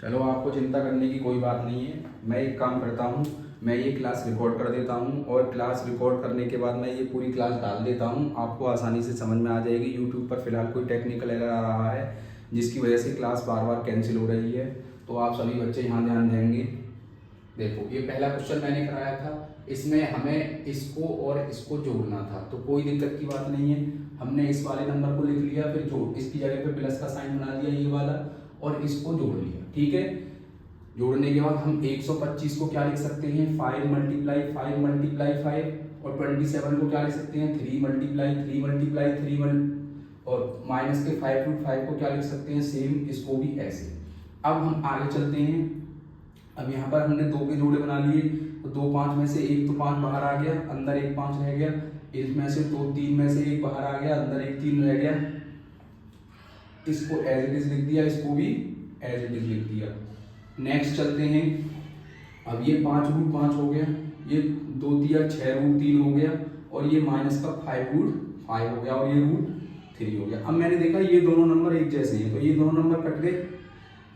चलो, आपको चिंता करने की कोई बात नहीं है। मैं एक काम करता हूँ, मैं ये क्लास रिकॉर्ड कर देता हूँ और क्लास रिकॉर्ड करने के बाद मैं ये पूरी क्लास डाल देता हूँ, आपको आसानी से समझ में आ जाएगी। यूट्यूब पर फिलहाल कोई टेक्निकल एरर आ रहा है जिसकी वजह से क्लास बार बार कैंसिल हो रही है, तो आप सभी बच्चे यहाँ ध्यान देंगे। देखो, ये पहला क्वेश्चन मैंने कराया था, इसमें हमें इसको और इसको जोड़ना था, तो कोई दिक्कत की बात नहीं है। हमने इस वाले नंबर को लिख लिया, फिर जोड़ इसकी जगह पे प्लस का साइन बना दिया ये वाला, और इसको जोड़ लिया। ठीक है, जोड़ने के बाद हम 125 को क्या लिख सकते हैं, 5 मल्टीप्लाई 5 मल्टीप्लाई 5, और 27 को क्या लिख सकते हैं, 3 मल्टीप्लाई 3 मल्टीप्लाई 3 और माइनस के 5 को क्या लिख सकते हैं, सेम इसको भी ऐसे। अब हम आगे चलते हैं। अब यहाँ पर हमने 2 के जोड़े बना लिए, तो 2 5 में से एक तो 5 बाहर आ गया, अंदर एक 5 रह गया। इसमें से 2 3 में से एक बाहर आ गया, अंदर एक 3 रह गया। इसको एज इट इज लिख दिया, इसको भी एज इट इज लिख दिया। नेक्स्ट चलते हैं। अब ये 5 रूट 5 हो गया, ये 2 दिया 6 रूट 3 हो गया, और ये माइनस का 5 रूट 5 हो गया, और ये रूट 3 हो गया। अब मैंने देखा ये दोनों नंबर एक जैसे हैं, तो ये दोनों नंबर कट गए,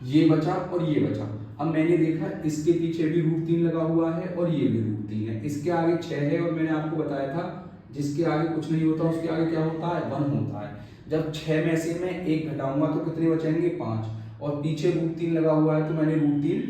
ये बचा और ये बचा। अब मैंने देखा इसके पीछे भी रूट 3 लगा हुआ है और ये भी रूट 3 है, इसके आगे 6 है, और मैंने आपको बताया था जिसके आगे कुछ नहीं होता उसके आगे क्या होता है, 1 होता है। जब 6 में से मैं 1 घटाऊंगा तो कितने बचेंगे, 5, और पीछे रूट 3 लगा हुआ है तो मैंने रूट 3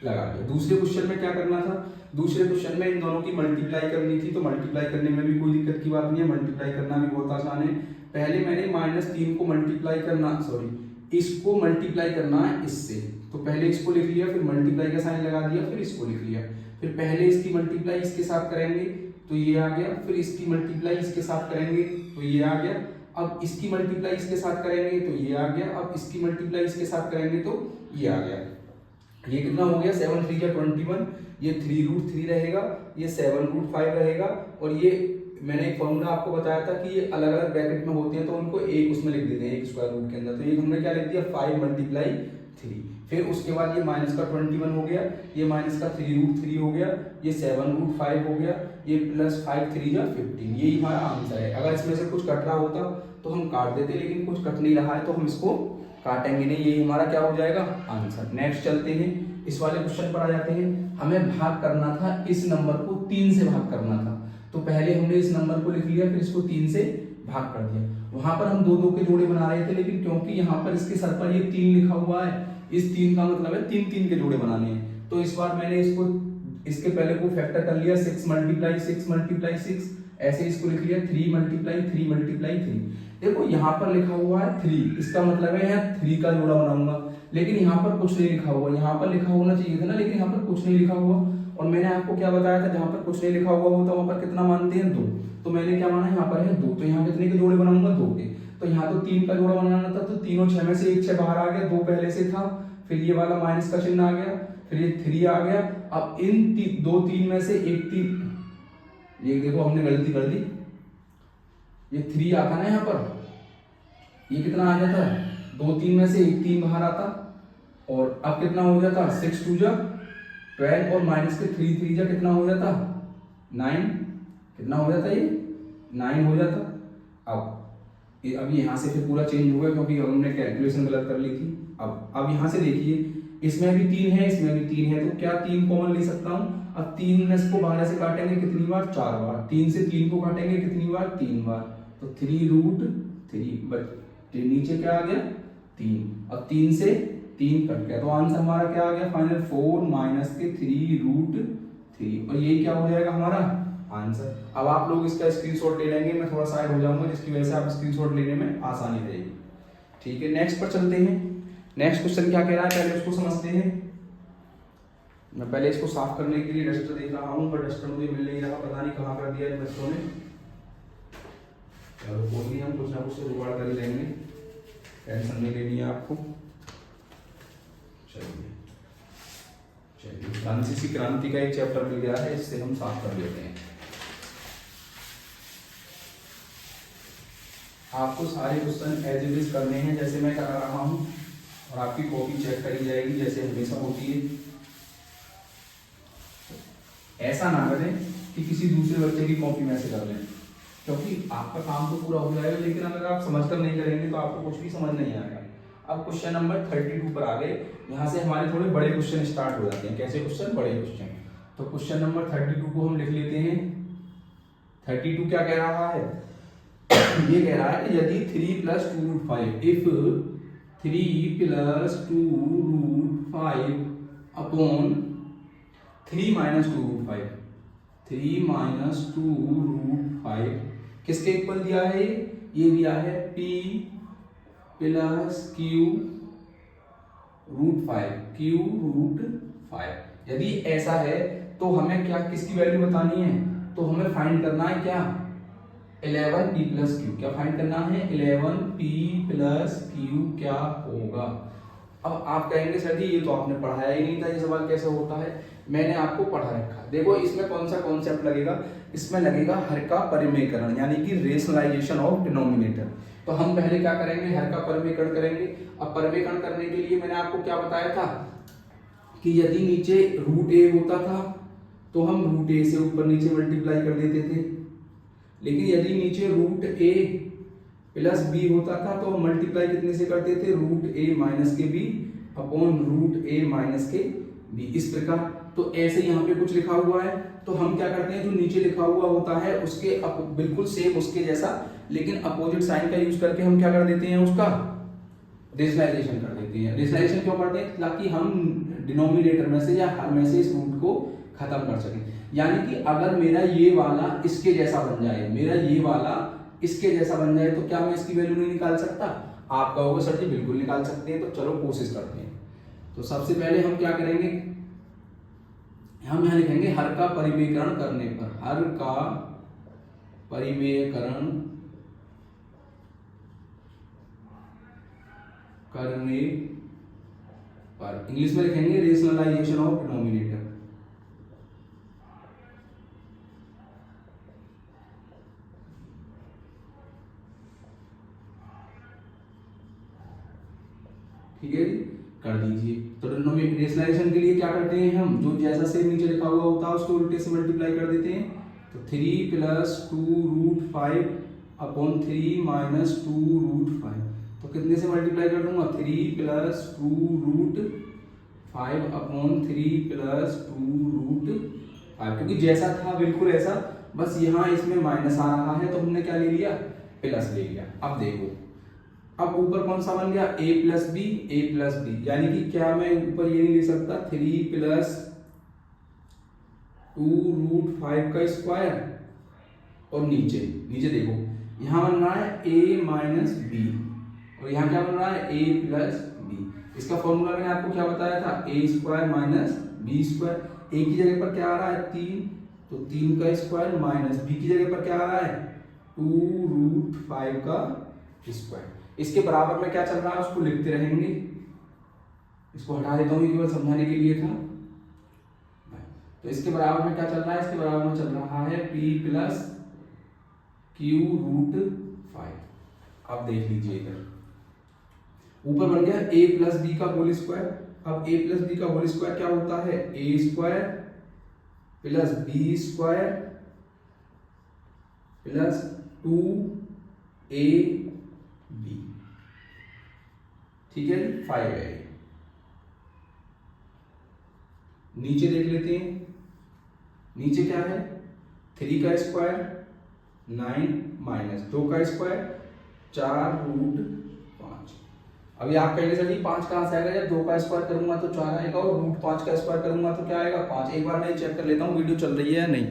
लगा दिया। दूसरे क्वेश्चन में क्या करना था, दूसरे क्वेश्चन में इन दोनों की मल्टीप्लाई करनी थी, तो मल्टीप्लाई करने में भी कोई दिक्कत की बात नहीं है, मल्टीप्लाई करना भी बहुत आसान है। पहले मैंने -3 को मल्टीप्लाई करना, सॉरी इसको मल्टीप्लाई करना है इससे, तो पहले इसको लिख लिया, फिर मल्टीप्लाई का साइन लगा दिया, फिर इसको लिख लिया। फिर पहले इसकी मल्टीप्लाई इसके साथ करेंगे तो ये आ गया, फिर इसकी मल्टीप्लाई इसके साथ करेंगे तो ये आ गया, अब इसकी मल्टीप्लाई इसके साथ करेंगे तो ये आ गया, अब इसकी मल्टीप्लाई इसके साथ करेंगे तो ये आ गया। ये कितना हो गया, 7 3 जा 21, ये 3 रूट 3 रहेगा, ये 7 रूट 5 रहेगा, और ये मैंने एक फॉर्मूला आपको बताया था कि ये अलग अलग ब्रैकेट में होते हैं तो उनको एक उसमें लिख देते हैं, एक स्क्वायर रूट के अंदर। तो ये हमने क्या लिख दिया, 5 मल्टीप्लाई 3। फिर उसके बाद ये माइनस का 21 हो गया, ये माइनस का 3 रूट 3 हो गया, ये 7 रूट 5 हो गया, ये प्लस 5 3 जा 15। यही हमारा आंसर है। अगर इसमें से कुछ कट रहा होता तो हम काट देते, लेकिन कुछ कट नहीं रहा है तो हम इसको काटेंगे नहीं, यही हमारा क्या हो जाएगा, आंसर। नेक्स्ट चलते हैं, इस वाले क्वेश्चन पर आ जाते हैं। हमें भाग करना था, इस नंबर को 3 से भाग करना था, तो पहले हमने इस नंबर को लिख लिया, फिर इसको 3 से भाग कर दिया। वहां पर हम 2 के जोड़े बना रहे थे, लेकिन क्योंकि यहाँ पर इसके सर पर ये 3 लिखा हुआ है, इस 3 का मतलब है 3 के जोड़े बनाने हैं, तो इस बार मैंने इसको इसके पहले को फैक्टर कर लिया, 6 मल्टीप्लाई 6 मल्टीप्लाई 6, ऐसे इसको लिख लिया 3 मल्टीप्लाई 3 मल्टीप्लाई 3। देखो यहाँ पर लिखा हुआ है 3, इसका मतलब है यहाँ 3 का जोड़ा बनाऊंगा, लेकिन यहाँ पर कुछ नहीं लिखा हुआ, यहाँ पर लिखा होना चाहिए था ना, लेकिन यहाँ पर कुछ नहीं लिखा हुआ। और मैंने आपको क्या बताया था, जहाँ पर कुछ नहीं लिखा हुआ होता वहां पर कितना मानते हैं, 2, तो मैंने क्या माना, यहाँ पर है 2, तो यहाँ कितने के जोड़े बनाऊंगा, 2 के। तो यहाँ तो 3 का जोड़ा बनाना था, तो 3 और 6 में से एक 6 बाहर आ गया, 2 पहले से था, फिर ये वाला माइनस का चिन्ह आ गया, फिर ये 3 आ गया। अब इन 2 3 में से एक 3, ये देखो हमने गलती कर दी, ये 3 आता ना यहाँ पर, ये कितना आ जाता, 2 3 में से एक 3 बाहर आता, और अब कितना हो जाता, 6 2 जा 12, और माइनस के 3 3 जा कितना हो जाता, 9, कितना हो जाता, ये 9 हो जाता। अब यहाँ से फिर पूरा चेंज हो गया क्योंकि हमने कैलकुलेशन गलत कर ली थी। अब यहाँ से देखिए, इसमें भी 3 है, इसमें भी 3 है, तो क्या 3 कॉमन ले सकता हूँ। अब 3 में इसको बाहर से काटेंगे कितनी बार, 4 बार, 3 से 3 को काटेंगे कितनी बार, 3 बार, तो 3 रूट 3, बट नीचे क्या आ गया, 3। अब 3 से 3 कट गया, तो आंसर हमारा क्या आ गया, फाइनल 4 माइनस के 3 रूट 3, और ये क्या हो जाएगा हमारा आंसर। अब आप लोग इसका स्क्रीनशॉट ले लेंगे, मैं थोड़ा साइड हो जाऊंगा जिसकी वजह से आप स्क्रीनशॉट लेने में आसानी रहेगी। ठीक है, नेक्स्ट पर चलते हैं। नेक्स्ट क्वेश्चन क्या कह रहा है, पहले उसको समझते हैं। मैं पहले इसको साफ करने के लिए डस्टर देख रहा हूँ, पर डस्टर मुझे मिल नहीं रहा, पता नहीं कहाँ कर दिया इन बच्चों ने। चलो कोई नहीं, हम कुछ ना कुछ जुगाड़ कर ही लेंगे, टेंशन नहीं लेनी है आपको। चलिए फ्रांसीसी क्रांति का एक चैप्टर मिल गया है, इससे हम साफ कर लेते हैं। आपको सारे क्वेश्चन एज इट इज करने हैं जैसे मैं करा रहा हूँ, और आपकी कॉपी चेक करी जाएगी जैसे हमेशा होती है। ऐसा ना करें कि किसी दूसरे बच्चे की कॉपी में से कर लें, क्योंकि आपका काम तो पूरा हो जाएगा, लेकिन अगर आप समझकर नहीं करेंगे तो आपको कुछ भी समझ नहीं आएगा। अब क्वेश्चन नंबर 32 पर आ गए। यहाँ से हमारे थोड़े बड़े क्वेश्चन स्टार्ट हो जाते हैं। कैसे क्वेश्चन? बड़े क्वेश्चन। तो क्वेश्चन नंबर 32 को हम लिख लेते हैं। 32 क्या कह रहा है? ये कह रहा है कि यदि 3 + 2 √ 5, इफ 3 + 2 √ 5 अपॉन 3 - 2 √ 5, 3 - 2 √ 5 किसके इक्वल दिया है? ये दिया है p + q √ 5, q √ 5। यदि ऐसा है तो हमें क्या किसकी वैल्यू बतानी है? तो हमें फाइंड करना है क्या? 11p + q। क्या फाइंड करना है? 11p + q क्या होगा? अब आप कहेंगे सर जी ये तो आपने पढ़ाया ही नहीं था, ये सवाल कैसे होता है? मैंने आपको पढ़ा रखा। देखो इसमें कौन सा कॉन्सेप्ट लगेगा? इसमें लगेगा हर का परिमेयकरण, यानी कि रेशनलाइजेशन ऑफ डिनोमिनेटर। तो हम पहले क्या करेंगे? हर का परिमेयकरण करेंगे। अब परिमेयकरण करने के लिए मैंने आपको क्या बताया था कि यदि नीचे √a होता था तो हम √a से ऊपर नीचे मल्टीप्लाई कर देते थे, लेकिन यदि नीचे √a + b होता था तो हम मल्टीप्लाई कितने से करते थे? √a - के b अपॉन √a - के b, इस प्रकार। तो ऐसे यहाँ पे कुछ लिखा हुआ है तो हम क्या करते हैं, जो नीचे लिखा हुआ होता है उसके बिल्कुल सेम उसके जैसा, लेकिन अपोजिट साइन का यूज करके हम क्या कर देते हैं? उसका रेशनलाइजेशन कर देते हैं। रेशनलाइजेशन क्यों करते हैं? ताकि हम डिनोमिनेटर में से या हर में से इस रूट को खत्म कर सकें। यानी कि अगर मेरा ये वाला इसके जैसा बन जाए, मेरा ये वाला इसके जैसा बन जाए, तो क्या मैं इसकी वैल्यू नहीं निकाल सकता? आप कहोगे सर जी बिल्कुल निकाल सकते हैं। तो चलो कोशिश करते हैं। तो सबसे पहले हम क्या करेंगे? हम यहाँ लिखेंगे हर का परिमेयकरण करने पर, हर का परिमेयकरण करने पर, इंग्लिश में लिखेंगे रेशनलाइजेशन ऑफ डिनोमिनेटर। ठीक है जी, कर दीजिए। तो रेशनलाइजेशन के लिए क्या करते हैं हम? जो जैसा सेम नीचे लिखा हुआ होता है उसको उल्टे से मल्टीप्लाई कर देते हैं। तो 3 + 2 √ 5 अपॉन 3 - 2 √ 5, तो कितने से मल्टीप्लाई कर दूंगा? 3 + 2 √ 5 अपॉन 3 + 2 √ 5, क्योंकि जैसा था बिल्कुल ऐसा, बस यहाँ इसमें माइनस आ रहा है तो हमने क्या ले लिया? प्लस ले लिया। अब देखो, अब ऊपर कौन सा बन गया? a + b, a + b, यानी कि क्या मैं ऊपर ये नहीं ले सकता 3 + 2 √ 5 का स्क्वायर, और नीचे नीचे देखो यहाँ बन रहा है a - b, और यहाँ क्या बन रहा है? a + b। इसका फॉर्मूला मैंने आपको क्या बताया था? a² - b²। a की जगह पर क्या आ रहा है? 3, तो 3 का स्क्वायर माइनस b की जगह पर क्या आ रहा है? 2 √ 5 का स्क्वायर। इसके बराबर में क्या चल रहा है उसको लिखते रहेंगे। इसको हटा देता हूँ, केवल समझाने के लिए था। तो इसके बराबर में क्या चल रहा है? इसके बराबर में चल रहा है p + q √ 5। अब देख लीजिए इधर ऊपर बन गया a + b का होल स्क्वायर। अब a + b का होल स्क्वायर क्या होता है? a² + b² + 2ab, ठीक है, 5 है। नीचे देख लेते हैं, नीचे क्या है? 3 का स्क्वायर 9 माइनस 2 का स्क्वायर 4 √ 5। अभी आप कहेंगे सर जी 5 कहाँ से आएगा? जब 2 का स्क्वायर करूंगा तो 4 आएगा, और √5 का स्क्वायर करूंगा तो क्या आएगा? 5। एक बार मैं चेक कर लेता हूँ वीडियो चल रही है या नहीं।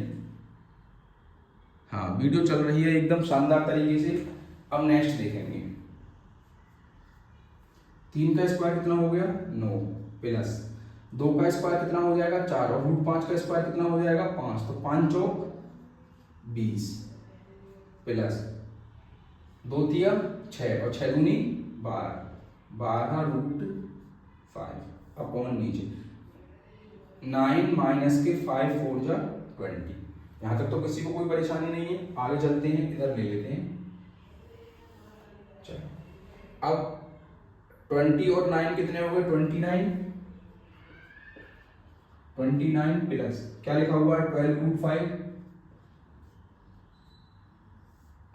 हाँ, वीडियो चल रही है एकदम शानदार तरीके से। अब नेक्स्ट देखेंगे। 3 का स्क्वायर कितना हो गया? 9 प्लस 2 का स्क्वायर कितना हो जाएगा? 4, और √5 का स्क्वायर कितना हो जाएगा? 5, तो 5 चौक 20 प्लस 2 तिया 6, और 6 दूनी 12 √5 अपॉन नीचे 9 माइनस के 5 4 जा 20। यहाँ तक तो किसी को कोई परेशानी नहीं है। आगे चलते हैं, इधर ले लेते हैं। चलो, अब 20 और 9 कितने हो गए? 29 प्लस क्या लिखा हुआ है? 12 √5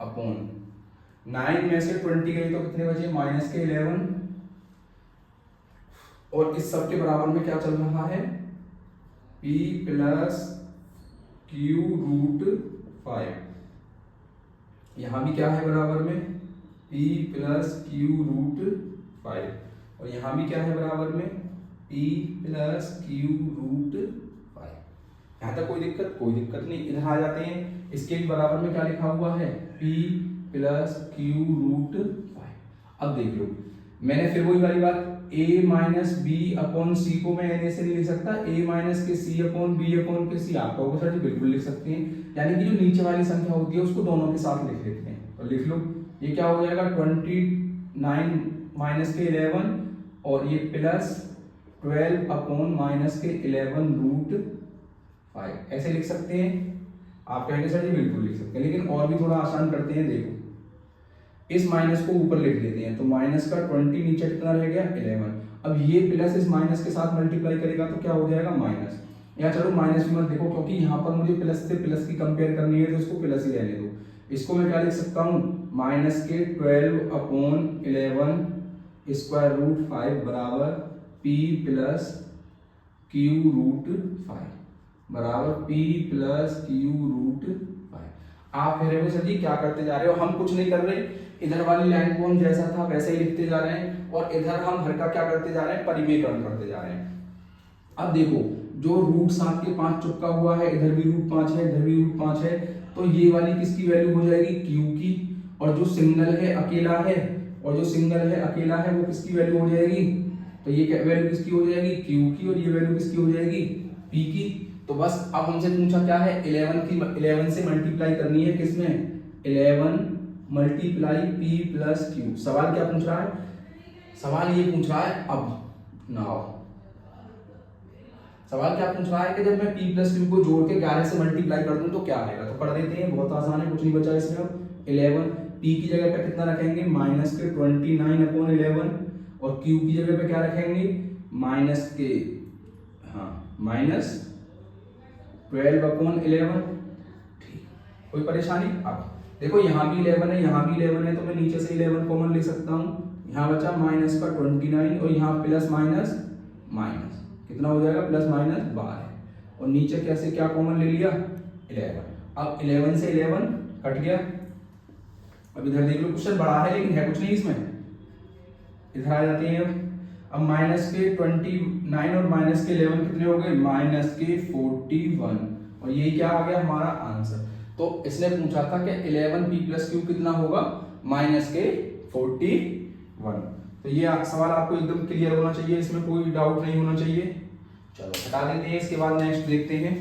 अपॉन 9 में से 20 गई तो कितने बचे? माइनस के 11 और इस सब के बराबर में क्या चल रहा है, p प्लस क्यू रूट 5। यहाँ भी क्या है बराबर में, p प्लस क्यू रूट 5, और यहाँ भी क्या है बराबर में, p प्लस क्यू रूट 5। यहाँ तक कोई दिक्कत नहीं। इधर आ जाते हैं, इसके भी बराबर में क्या लिखा हुआ है, p प्लस क्यू रूट 5। अब देख लो, मैंने फिर वही वाली बात, a माइनस बी अपॉन सी को मैं n से नहीं लिख सकता, a माइनस के सी अपॉन बी अपॉन के सी आप कहोगे सर जी बिल्कुल लिख सकते हैं। यानी कि जो नीचे वाली संख्या होती है उसको दोनों के साथ लिख लेते हैं। तो लिख लो, ये क्या हो जाएगा 29 माइनस के 11 और ये प्लस 12 अपॉन माइनस के 11 रूट 5, ऐसे लिख सकते हैं। आप कहेंगे सर जी बिल्कुल लिख सकते हैं, लेकिन और भी थोड़ा आसान करते हैं। देखो, इस माइनस को ऊपर लिख देते हैं, तो माइनस का 20 नीचे कितना रह गया 11। अब ये प्लस इस माइनस के साथ मल्टीप्लाई करेगा तो क्या हो जाएगा माइनस, या चलो माइनस भी मत देखो क्योंकि यहाँ पर मुझे प्लस से प्लस की कंपेयर करनी है तो इसको प्लस ही रहने दो। इसको मैं क्या लिख सकता हूँ, माइनस के 12 अपॉन 11 स्क्वायर रूट 5 बराबर p प्लस क्यू रूट 5 बराबर p प्लस क्यू रूट 5। आप कह रहे हो सर जी क्या करते जा रहे हो, हम कुछ नहीं कर रहे, इधर वाली लाइन को हम जैसा था वैसे ही लिखते जा रहे हैं, और इधर हम हर का क्या करते जा रहे हैं, परिमेयकरण करते जा रहे हैं। अब देखो, जो रूट 7 के 5 चिपका हुआ है, इधर भी रूट 5 है, इधर भी रूट 5 है, तो ये वाली किसकी वैल्यू हो जाएगी, क्यू की, और जो सिंगल है अकेला है, वो किसकी वैल्यू हो जाएगी, तो ये वैल्यू किसकी हो जाएगी, क्यू की, और ये वैल्यू किसकी हो जाएगी, पी की। तो बस अब हमसे पूछा क्या है, 11 से मल्टीप्लाई करनी है किसमें, 11 मल्टीप्लाई पी प्लस क्यू। सवाल क्या पूछ रहा है, सवाल ये पूछ रहा है, अब नाउ सवाल क्या पूछ रहा है कि जब मैं p प्लस क्यू को जोड़ के 11 से मल्टीप्लाई कर दूं तो क्या आएगा। तो कर देते हैं, बहुत आसान है, कुछ नहीं बचा इसमें। अब 11 p की जगह पे कितना रखेंगे, माइनस के 29 अपॉन 11, और q की जगह पे क्या रखेंगे, माइनस के माइनस 12 अपॉन 11। ठीक, कोई परेशानी। अब देखो यहाँ भी 11 है, यहाँ भी 11 है, तो मैं नीचे से 11 कॉमन ले सकता हूँ। यहाँ बचा माइनस का 29 और यहाँ प्लस माइनस माइनस कितना हो जाएगा, प्लस माइनस 12, और नीचे कैसे क्या कॉमन ले लिया 11। अब 11 से 11 कट गया। अब इधर देख लो, क्वेश्चन बड़ा है लेकिन है कुछ नहीं इसमें। इधर आ जाते हैं, अब माइनस के 29 और माइनस के 11 कितने हो गए, माइनस के 41, और ये क्या आ गया हमारा आंसर। तो इसने पूछा था कि 11 p प्लस क्यू कितना होगा, माइनस के 41। तो ये सवाल आपको एकदम क्लियर होना चाहिए, इसमें कोई डाउट नहीं होना चाहिए। चलो हटा देते हैं, इसके बाद नेक्स्ट देखते हैं।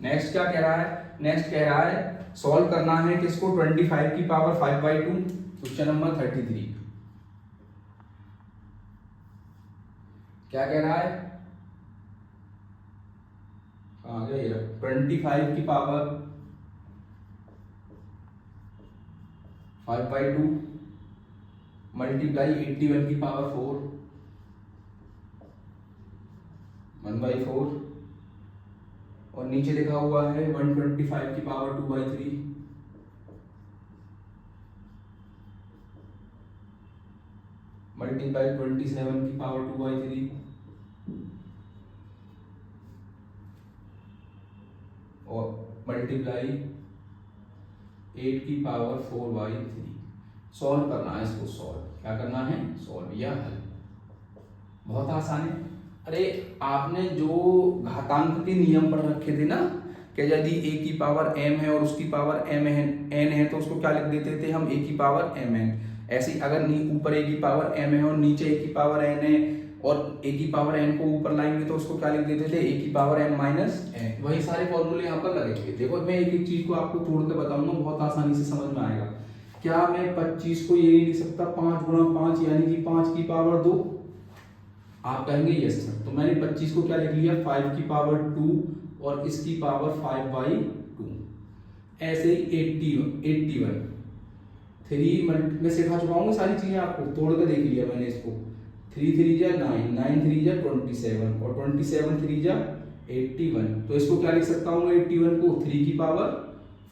नेक्स्ट क्या कह रहा है, नेक्स्ट कह रहा है सॉल्व करना है किसको, 25 की पावर 5/2, क्वेश्चन नंबर 33। क्या कह रहा है, आ गया ये 25 की पावर 5/2 मल्टीप्लाई 81 की पावर 4 1/4, और नीचे लिखा हुआ है 125 की पावर 2/3 मल्टीप्लाई 27 की पावर 2/3 और मल्टीप्लाई 8 की पावर 4/3। सॉल्व करना है इसको, सॉल्व क्या करना है, सॉल्व या हल। बहुत आसान है। अरे आपने जो घातांक के नियम पढ़ रखे थे ना, कि यदि a की पावर m है और उसकी पावर n है तो उसको क्या लिख देते थे हम, a की पावर mn। ऐसे अगर ऊपर a की पावर m है और नीचे a की पावर n है और a की पावर n को ऊपर लाएंगे तो उसको क्या लिख देते थे, a की पावर m माइनस n। वही सारे फॉर्मूले यहाँ पर लगेंगे। देखो मैं एक एक चीज को आपको तोड़ के बताऊंगा, बहुत आसानी से समझ में आएगा। क्या मैं 25 को ये लिख सकता 5 गुणा 5 यानी कि 5 की पावर 2, आप कहेंगे यस सर। तो मैंने 25 को क्या लिख लिया 5 की पावर 2 और इसकी पावर 5/2। ऐसे ही 81 मैं सिखा चुका हूँ सारी चीजें आपको, तोड़ कर देख लिया मैंने इसको। 3 3 जा 9, 9 3 जा 27 और 27 3 जा 81। तो इसको क्या लिख सकता हूँ 81 को 3 की पावर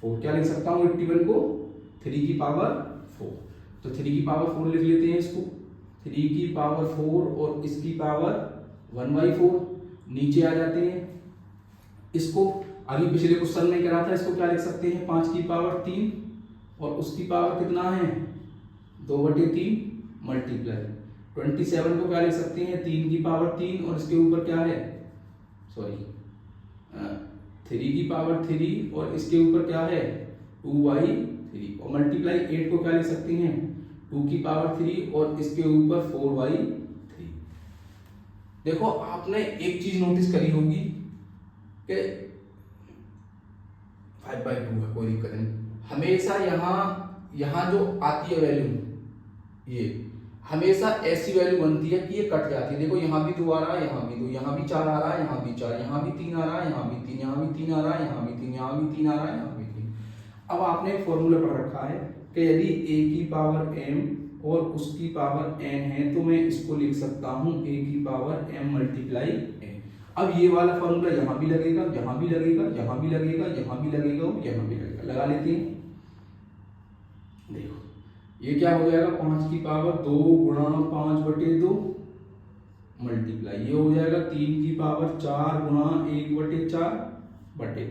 4। क्या लिख सकता हूँ 81 को 3 की पावर 4। तो 3 की पावर 4 लिख लेते हैं इसको, 3 की पावर 4 और इसकी पावर 1/4। नीचे आ जाते हैं इसको, अभी पिछले क्वेश्चन में करा था, इसको क्या लिख सकते हैं 5 की पावर 3 और उसकी पावर कितना है 2/3 मल्टीप्लाई 27 को क्या लिख सकते हैं 3 की पावर 3 और इसके ऊपर क्या है 3 की पावर 3 और इसके ऊपर क्या है 2/3 और मल्टीप्लाई 8 को क्या लिख सकते हैं 2 की पावर 3 और इसके ऊपर 4/3। देखो आपने एक चीज नोटिस करी होगी कि 5/2 है, कोई दिक्कत नहीं। हमेशा यहाँ जो आती है वैल्यू, ये हमेशा ऐसी वैल्यू बनती है कि ये कट जाती है। देखो यहाँ भी 2 आ रहा है, यहाँ भी 2, यहाँ भी 4 आ रहा है, यहाँ भी 4, यहाँ भी 3 आ रहा है, यहाँ भी 3, यहाँ भी 3 आ रहा है, यहाँ भी 3, यहाँ भी 3 आ रहा है, यहाँ भी 3। अब आपने फॉर्मूला पढ़ रखा है कि यदि a की पावर m और उसकी पावर n है तो मैं इसको लिख सकता हूँ a की पावर m मल्टीप्लाई n। अब ये वाला फॉर्मूला यहाँ भी लगेगा, यहाँ भी लगेगा, यहाँ भी लगेगा, यहाँ भी लगेगा और यहाँ भी लगेगा। लगा लेते हैं। देखो ये क्या हो जाएगा 5 की पावर 2 गुणा 5/2 मल्टीप्लाई, ये हो जाएगा 3 की पावर 4 गुणा 1/4 बटे,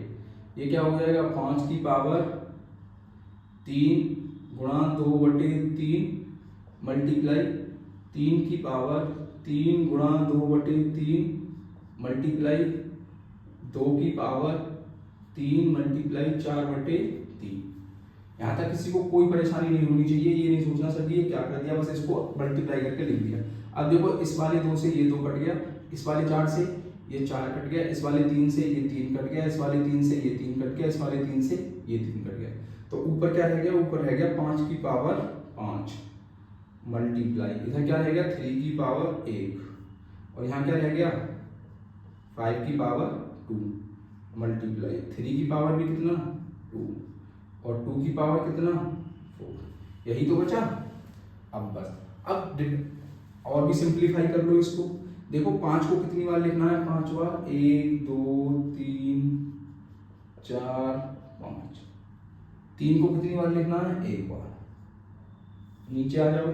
ये क्या हो जाएगा 5 की पावर 3 गुणा 2/3 मल्टीप्लाई 3 की पावर 3 गुणा 2/3 मल्टीप्लाई 2 की पावर 3 मल्टीप्लाई 4/3। यहाँ तक किसी को कोई परेशानी नहीं होनी चाहिए, ये नहीं सोचना सर ये क्या कर दिया, बस इसको मल्टीप्लाई करके लिख दिया। अब देखो इस वाले 2 से ये 2 कट गया, इस वाले 4 से ये 4 कट गया, इस वाले 3 से ये 3 कट गया, इस वाले 3 से ये 3 कट गया, इस वाले 3 से ये 3 कट गया। तो ऊपर क्या रह गया, ऊपर रह गया 5 की पावर 5 मल्टीप्लाई, इधर क्या रह गया 3 की पावर 1 और यहाँ क्या रह गया 5 की पावर 2 मल्टीप्लाई 3 की पावर भी कितना 2 और 2 की पावर कितना 4। यही तो बचा। अब बस अब और भी सिंप्लीफाई कर लो इसको। देखो 5 को कितनी बार लिखना है 5 बार, 1 2 3 4 5। 3 को कितनी बार लिखना है 1 बार। नीचे आ जाओ,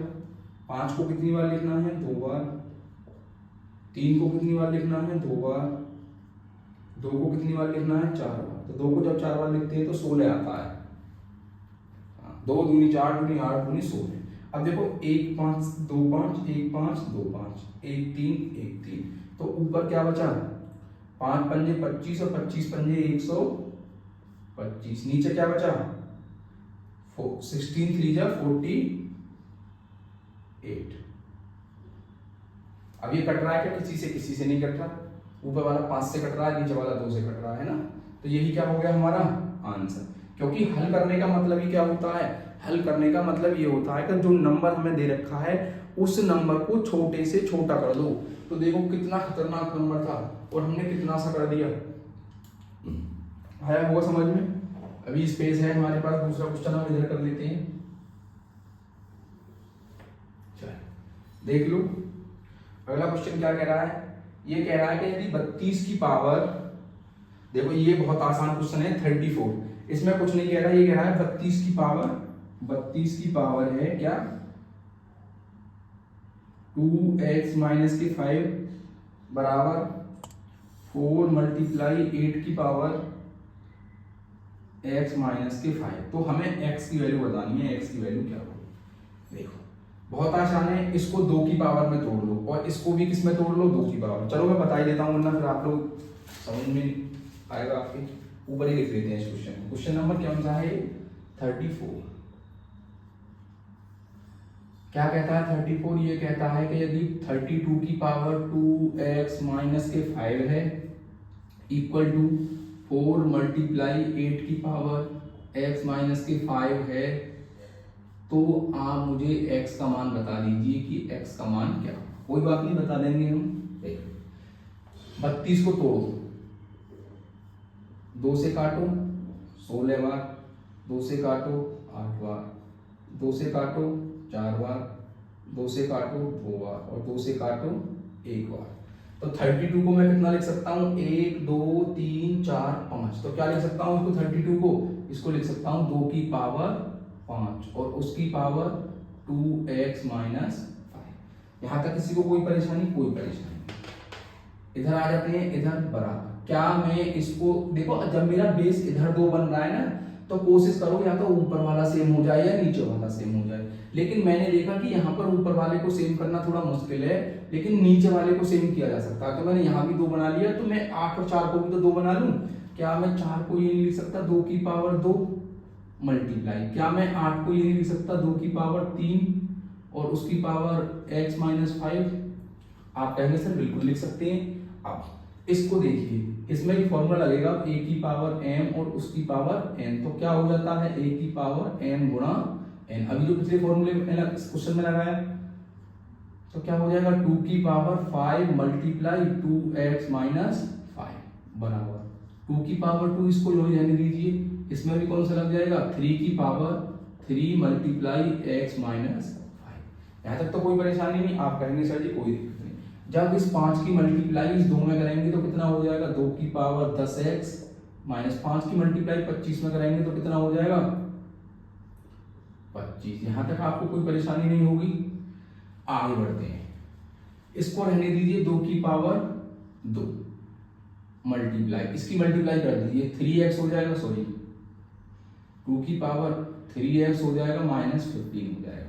5 को कितनी बार लिखना है 2 बार, 3 को कितनी बार लिखना है 2 बार, 2 को कितनी बार लिखना है 4 बार। तो 2 को जब 4 बार लिखते हैं तो 16 आता है। 2 दूनी 4 दूनी 8 दूनी 16। अब देखो 1 5 2 5 1 5 2 5 1 3 1 3। तो ऊपर क्या बचा 5 पंजे 25 और 25 पंजे 125। नीचे क्या बचा 16 3 जा 48। अब ये कट रहा है क्या किसी से नहीं कट रहा। ऊपर वाला 5 से कट रहा है, नीचे वाला 2 से कट रहा है ना। तो यही क्या हो गया हमारा आंसर। क्योंकि हल करने का मतलब ही क्या होता है, हल करने का मतलब ये होता है कि जो नंबर हमें दे रखा है उस नंबर को छोटे से छोटा कर दो। तो देखो कितना खतरनाक नंबर था और हमने कितना सा कर दिया। आया होगा समझ में। अभी स्पेस है हमारे पास, दूसरा क्वेश्चन हम इधर कर लेते हैं। चल देख लो अगला क्वेश्चन क्या कह रहा है। ये कह रहा है कि यदि 32 की पावर, देखो ये बहुत आसान क्वेश्चन है 34। इसमें कुछ नहीं कह रहा, ये कह रहा है 32 की पावर है क्या 2x माइनस के 5 बराबर 4 मल्टीप्लाई 8 की पावर x माइनस के 5। तो हमें x की वैल्यू बतानी है, x की वैल्यू क्या होगी। देखो बहुत आसान है, इसको 2 की पावर में तोड़ लो और इसको भी किस में तोड़ लो 2 की पावर। चलो मैं बता ही देता हूँ वरना फिर आप लोग समझ में आएगा आपके। ऊपर ही लिख लेते हैं इस क्वेश्चन को। क्वेश्चन नंबर क्या सा है 34। क्या कहता है 34, ये कहता है कि यदि 32 की पावर 2x माइनस के 5 है इक्वल टू 4 मल्टीप्लाई 8 की पावर x माइनस के 5 है, तो आप मुझे x का मान बता दीजिए कि x का मान क्या। कोई बात नहीं बता देंगे हम। देखो 32 को तोड़ो, 2 से काटो 16 बार, 2 से काटो 8 बार, 2 से काटो 4 बार, 2 से काटो 2 बार और 2 से काटो 1 बार। तो 32 को मैं कितना लिख सकता हूँ, 1 2 3 4 5। तो क्या लिख सकता हूँ इसको, 32 को इसको लिख सकता हूँ 2 की पावर 5 और उसकी पावर 2x माइनस 5। यहाँ तक किसी को कोई परेशानी? कोई परेशानी नहीं। इधर आ जाते हैं, इधर बराबर। क्या मैं इसको देखो, जब मेरा बेस इधर 2 बन रहा है ना, तो कोशिश करो या तो ऊपर वाला सेम हो जाए या नीचे वाला सेम हो जाए। लेकिन मैंने देखा कि यहाँ पर ऊपर वाले को सेम करना थोड़ा मुश्किल है, लेकिन नीचे वाले को सेम किया जा सकता है। तो मैंने यहाँ भी 2 बना लिया, तो मैं 8 और 4 को भी तो 2 बना लूं। क्या मैं 4 को ये नहीं लिख सकता 2 की पावर 2 मल्टीप्लाई? क्या मैं 8 को ये नहीं लिख सकता 2 की पावर 3 और उसकी पावर x माइनस 5? आप कहेंगे सर बिल्कुल लिख सकते हैं। अब इसको देखिए, इसमें भी फॉर्मूला लगेगा a की पावर m और उसकी पावर n। तो क्या हो जाता है a की पावर m गुणा n। अभी जो पिछले फॉर्मूले क्वेश्चन में लगाया, तो क्या हो जाएगा 2 की पावर 5 मल्टीप्लाई 2x माइनस 5 बराबर 2 की पावर 2। इसको जो रहने दीजिए, इसमें भी कौन सा लग जाएगा 3 की पावर 3 मल्टीप्लाई x माइनस 5। यहाँ तक तो कोई परेशानी नहीं। आप कहेंगे सर जी कोई दिक्कत नहीं। जब इस 5 की मल्टीप्लाई इस 2 में करेंगे तो कितना हो जाएगा 2 की पावर 10x माइनस 5 की मल्टीप्लाई 25 में करेंगे तो कितना हो जाएगा 25। यहाँ तक आपको कोई परेशानी नहीं होगी। आगे बढ़ते हैं, इसको रहने दीजिए 2 की पावर 2 मल्टीप्लाई, इसकी मल्टीप्लाई कर दीजिए 3x हो जाएगा, सॉरी 2 की पावर 3x हो जाएगा माइनस 15 हो जाएगा।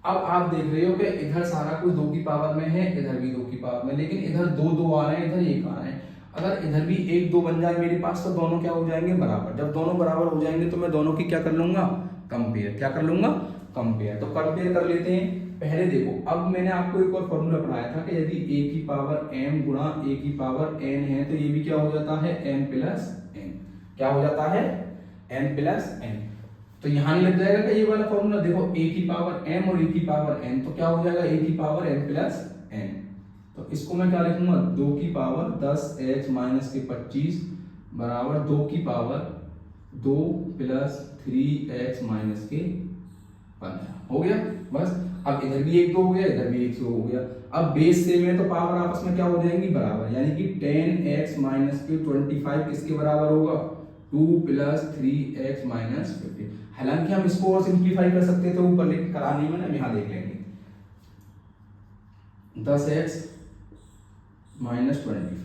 अब आप देख रहे हो कि इधर सारा कुछ 2 की पावर में है, इधर भी 2 की पावर में, लेकिन इधर 2 2 आ रहे हैं, इधर 1 आ रहे हैं। अगर इधर भी 1 2 बन जाए मेरे पास, तो दोनों क्या हो जाएंगे बराबर। जब दोनों बराबर हो जाएंगे तो मैं दोनों की क्या कर लूंगा, कंपेयर। क्या कर लूंगा, कंपेयर। तो कंपेयर कर लेते हैं। पहले देखो, अब मैंने आपको एक और फॉर्मूला पढ़ाया था कि यदि a की पावर m गुणा a की पावर n है, तो ये भी क्या हो जाता है m प्लस n। क्या हो जाता है m प्लस n। तो यहाँ नहीं लग जाएगा कि ये वाला फॉर्मूला। देखो a की पावर m और a की पावर n, तो क्या हो जाएगा a की पावर m प्लस n। तो इसको मैं क्या लिखूंगा 2 की पावर 10x माइनस के 25 बराबर 2 की पावर 2 प्लस 3x माइनस के 15 हो गया। बस अब इधर भी 1 2 हो गया, इधर भी 1 2 हो गया। अब बेस सेम है तो पावर आपस में क्या हो जाएंगी बराबर, यानी कि 10x माइनस के 25 किसके बराबर होगा 2 प्लस 3x माइनस 15। हालांकि हम इसको और सिंप्लीफाई कर सकते थे ऊपर, लेकिन कराने में ना यहाँ देख लेंगे 10x माइनस 25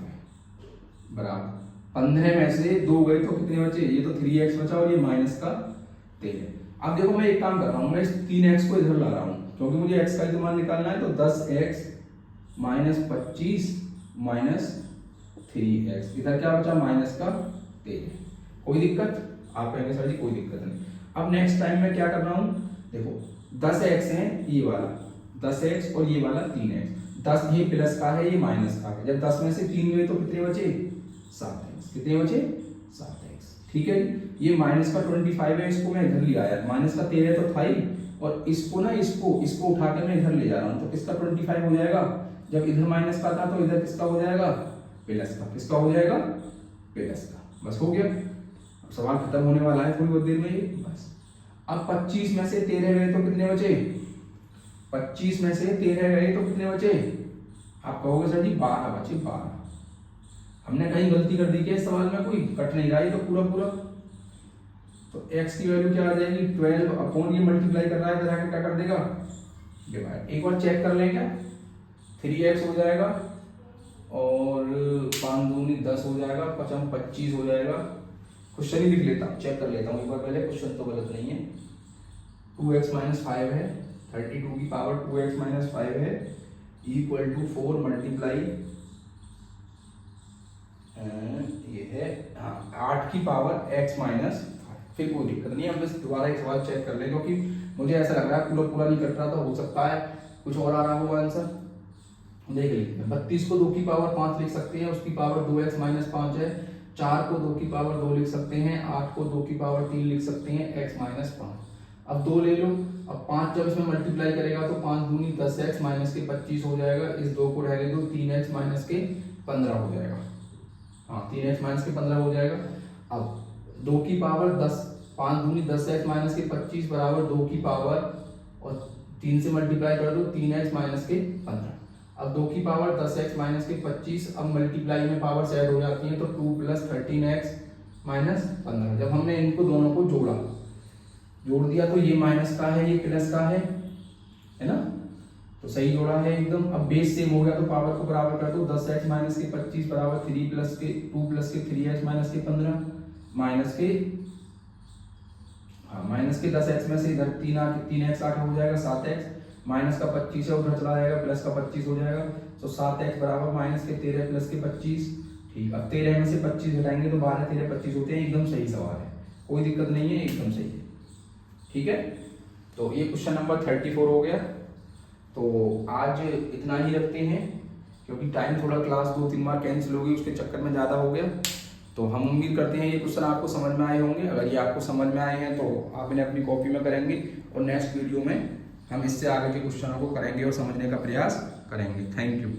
बराबर 15 में से 2 गए तो कितने बचे, ये तो 3x बचा और ये माइनस का 13। अब देखो मैं एक काम कर रहा हूँ, मैं इस 3x को इधर ला रहा हूँ क्योंकि मुझे x का मान निकालना है। तो 10x माइनस 25 माइनस 3x, इधर क्या बचा माइनस का 13। कोई दिक्कत? आप कहेंगे सर जी कोई दिक्कत नहीं। अब नेक्स्ट टाइम मैं क्या कर रहा हूँ, देखो 10x है ये वाला 10x और ये वाला 3x। 10 ये प्लस का है, ये माइनस का है। जब 10 में से 3 गए तो कितने बचे 7x। कितने बचे 7x। ठीक है, ये माइनस का 25 है, इसको मैं इधर ले आया। माइनस का 13 तो था ही, और इसको ना इसको उठा के मैं इधर ले जा रहा हूँ। तो किसका 25 हो जाएगा, जब इधर माइनस का था तो इधर किसका हो जाएगा प्लस का। किसका हो जाएगा प्लस का। बस हो गया। अब सवाल खत्म होने वाला है थोड़ी बहुत देर में ये। बस अब 25 में से 13 गए तो कितने बचे, 25 में से 13 गए तो कितने बचे, आप कहोगे सर जी 12 बचे। 12 हमने कहीं गलती कर दी क्या इस सवाल में, कोई कट नहीं रहा है तो पूरा। तो x की वैल्यू क्या आ जाएगी 12 अपॉन ये मल्टीप्लाई कर रहा है, इधर आके क्या कर देगा डिवाइड। एक बार चेक कर लें क्या, 3x हो जाएगा और 5 दूनी 10 हो जाएगा, 5 25 हो जाएगा। क्वेश्चन ही लिख लेता हूँ, चेक कर लेता हूँ एक बार पहले, क्वेश्चन तो गलत नहीं है। 2x माइनस 5 है, 32 की पावर 2x माइनस 5 है इक्वल टू 4 मल्टीप्लाई ये है हाँ 8 की पावर x माइनस 5। फिर कोई दिक्कत नहीं है। हम बस दोबारा एक सवाल चेक कर लें क्योंकि मुझे ऐसा लग रहा है पूरा नहीं कट रहा, तो हो सकता है कुछ और आ रहा होगा आंसर। देख लीजिए 32 को 2 की पावर 5 लिख सकते हैं, उसकी पावर 2x माइनस 5 है। 4 को 2 की पावर 2 लिख सकते हैं, 8 को 2 की पावर 3 लिख सकते हैं, x माइनस 5। अब 2 ले लो। अब 5 जब इसमें मल्टीप्लाई करेगा तो 5 दूनी 10x माइनस के 25 हो जाएगा। इस 2 को रहने दो, 3x माइनस के 15 हो जाएगा। हाँ 3x माइनस के 15 हो जाएगा। अब 2 की पावर 10 5 दूनी 10x माइनस के 25 बराबर 2 की पावर और 3 से मल्टीप्लाई कर दो 3x माइनस के 15। अब 2 की पावर 10x माइनस के 25, अब मल्टीप्लाई में पावर ऐड हो जाती है तो 2 + 13x माइनस 15। जब हमने इनको दोनों को जोड़ दिया तो ये माइनस का है ये प्लस का है ना, तो सही जोड़ा है एकदम। अब बेस सेम हो गया तो पावर को बराबर कर दो 10x माइनस के 25 बराबर 2 + के 3x माइनस के 15 माइनस के 10x में से इधर 3x 8 हो जाएगा 7x माइनस का 25 है उधर चला जाएगा प्लस का 25 हो जाएगा, तो 7x बराबर माइनस के 13 प्लस के 25। ठीक, अब 13 में से 25 घटाएंगे तो 12 13 25 होते हैं। एकदम सही सवाल है, कोई दिक्कत नहीं है, एकदम सही है। ठीक है, तो ये क्वेश्चन नंबर 34 हो गया। तो आज इतना ही रखते हैं क्योंकि टाइम थोड़ा क्लास 2-3 बार कैंसिल होगी उसके चक्कर में ज़्यादा हो गया। तो हम उम्मीद करते हैं ये क्वेश्चन आपको समझ में आए होंगे। अगर ये आपको समझ में आए हैं तो आप इन्हें अपनी कॉपी में करेंगे और नेक्स्ट वीडियो में हम इससे आगे के क्वेश्चनों को करेंगे और समझने का प्रयास करेंगे। Thank you.